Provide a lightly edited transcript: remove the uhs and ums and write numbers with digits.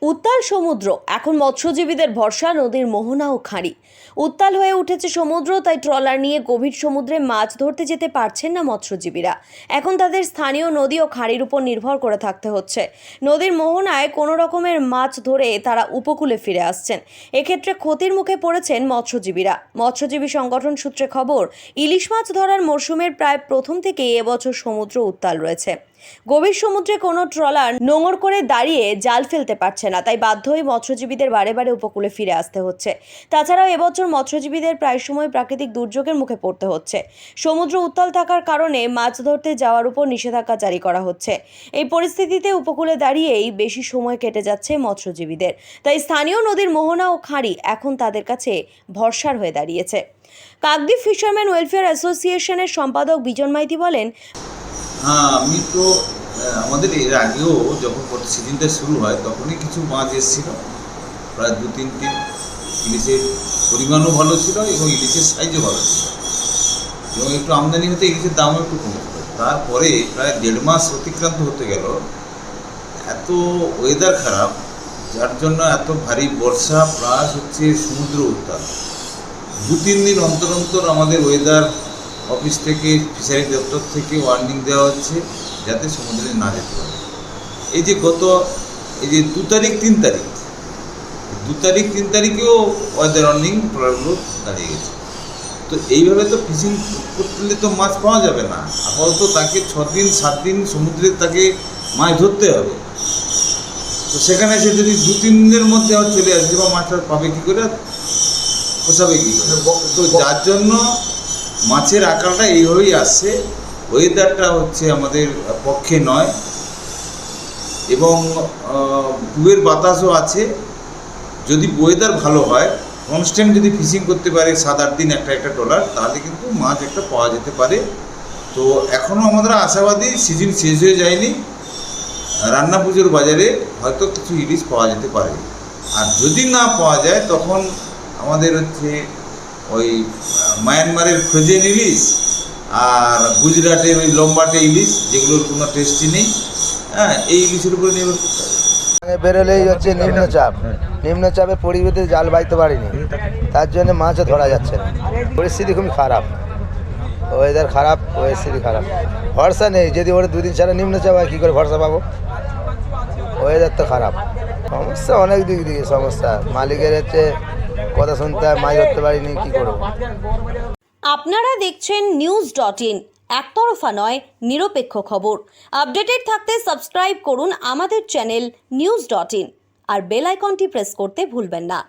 উত্তাল সমুদ্র এখন মৎস্যজীবীদের ভরসা নদীর মোহনা ও খাঁড়ি। উত্তাল হয়ে উঠেছে সমুদ্র, তাই ট্রলার নিয়ে গভীর সমুদ্রে মাছ ধরতে যেতে পারছেন না মৎস্যজীবীরা। এখন তাদের স্থানীয় নদী ও খাঁড়ির উপর নির্ভর করে থাকতে হচ্ছে। নদীর মোহনায় কোনো রকমের মাছ ধরে তারা উপকূলে ফিরে আসছেন। এক্ষেত্রে ক্ষতির মুখে পড়েছেন মৎস্যজীবীরা। মৎস্যজীবী সংগঠন সূত্রে খবর, ইলিশ মাছ ধরার মরশুমের প্রায় প্রথম থেকেই এবছর সমুদ্র উত্তাল রয়েছে। গভীর সমুদ্রে কোনো ট্রলার নোঙর করে দাঁড়িয়ে জাল ফেলতে পারছে না, তাই বাধ্য হয়ে মৎস্যজীবীদের বারে বারে উপকূলে ফিরে আসতে হচ্ছে। তাছাড়াও এবছর মৎস্যজীবীদের প্রায় সময় প্রাকৃতিক দুর্যোগের মুখে পড়তে হচ্ছে। সমুদ্র উত্তাল থাকার কারণে মাছ ধরতে যাওয়ার উপর নিষেধাজ্ঞা জারি করা হচ্ছে। এই পরিস্থিতিতে উপকূলে দাঁড়িয়েই বেশি সময় কেটে যাচ্ছে মৎস্যজীবীদের। তাই স্থানীয় নদীর মোহনা ও খাঁড়ি এখন তাদের কাছে ভরসার হয়ে দাঁড়িয়েছে। কাকদ্বীপ ফিশারম্যান ওয়েলফেয়ার অ্যাসোসিয়েশনের সম্পাদক বিজন মাইতি বলেন, আমি তো আমাদের এর আগেও যখন সিজনটা শুরু হয় তখনই কিছু মাছ এসেছিল, প্রায় 2-3 দিন। ইলিশের পরিমাণও ভালো ছিল এবং ইলিশের সাইজও ভালো ছিল এবং একটু আমদানি হতে ইলিশের দামও একটু কমেছিল। তারপরে প্রায় 1.5 মাস অতিক্রান্ত হতে গেল, এত ওয়েদার খারাপ, যার জন্য এত ভারী বর্ষা প্লাস হচ্ছে সমুদ্র উত্তাল। 2-3 দিন অন্তর অন্তর আমাদের ওয়েদার অফিস থেকে, ফিশারি দপ্তর থেকে ওয়ার্নিং দেওয়া হচ্ছে যাতে সমুদ্রে না যেতে পারে। এই যে 2 তারিখ 3 তারিখ 2 তারিখ 3 তারিখেও ওয়েদার ওয়ার্নিং ট্রলারগুলো দাঁড়িয়ে গেছে। তো এইভাবে তো ফিশিং করলে তো মাছ পাওয়া যাবে না। আপাতত তাকে 6 দিন 7 দিন সমুদ্রে তাকে মাছ ধরতে হবে। তো সেখানে সে যদি 2-3 দিনের মধ্যে চলে আসবে বা মাছটা পাবে কী করে, পোষাবে কী করে? তো যার জন্য মাছের আকারটা এইভাবেই আসছে। ওয়েদারটা হচ্ছে আমাদের পক্ষে নয় এবং পুবের বাতাসও আছে। যদি ওয়েদার ভালো হয়, কনস্ট্যান্ট যদি ফিশিং করতে পারে 7-8 দিন একটা ট্রলার, তাহলে কিন্তু মাছ একটা পাওয়া যেতে পারে। তো এখনও আমরা আশাবাদী, সিজন শেষ হয়ে যায়নি। রান্না পুজোর বাজারে হয়তো কিছু ইলিশ পাওয়া যেতে পারে। আর যদি না পাওয়া যায় তখন আমাদের হচ্ছে ওই মায়ানমারের ফ্রোজেন ইলিশ আর গুজরাটের ওই লম্বাটে ইলিশ, যেগুলোর কোনো টেস্টই নেই, এই ইলিশের উপরে নির্ভর করতে হবে। বেরোলেই হচ্ছে নিম্নচাপে পরিবেতে জাল বাইতে পারিনি, তার জন্য মাছও ধরা যাচ্ছে না। পরিস্থিতি খুবই খারাপ, ওয়েদার খারাপ, পরিস্থিতি খারাপ, ভরসা নেই। যদি ওরা 2 দিন ছাড়া নিম্নচাপ হয়, কী করে ভরসা পাবো? ওয়েদার তো খারাপ, সমস্যা অনেক দিক দিয়ে সমস্যা। মালিকের হচ্ছে কথা শুনতে হয়, মাছ ধরতে পারিনি, কী করবো? আপনারা দেখছেন news.in, একতরফা নয়, নিরপেক্ষ খবর। আপডেটেড থাকতে সাবস্ক্রাইব করুন আমাদের চ্যানেল news.in আর বেল আইকনটি প্রেস করতে ভুলবেন না।